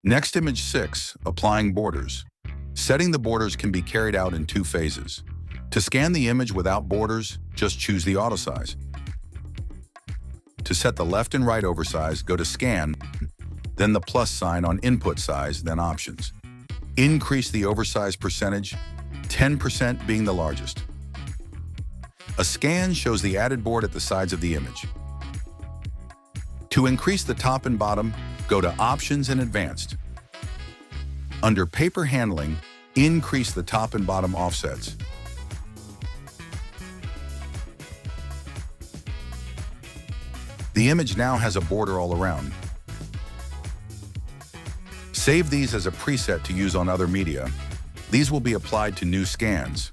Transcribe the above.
Nextimage 6, applying borders. Setting the borders can be carried out in two phases. To scan the image without borders, just choose the auto size. To set the left and right oversize, go to Scan, then the plus sign on Input Size, then Options. Increase the oversize percentage, 10% being the largest. A scan shows the added board at the sides of the image. To increase the top and bottom, go to Options and Advanced. Under Paper Handling, increase the top and bottom offsets. The image now has a border all around. Save these as a preset to use on other media. These will be applied to new scans.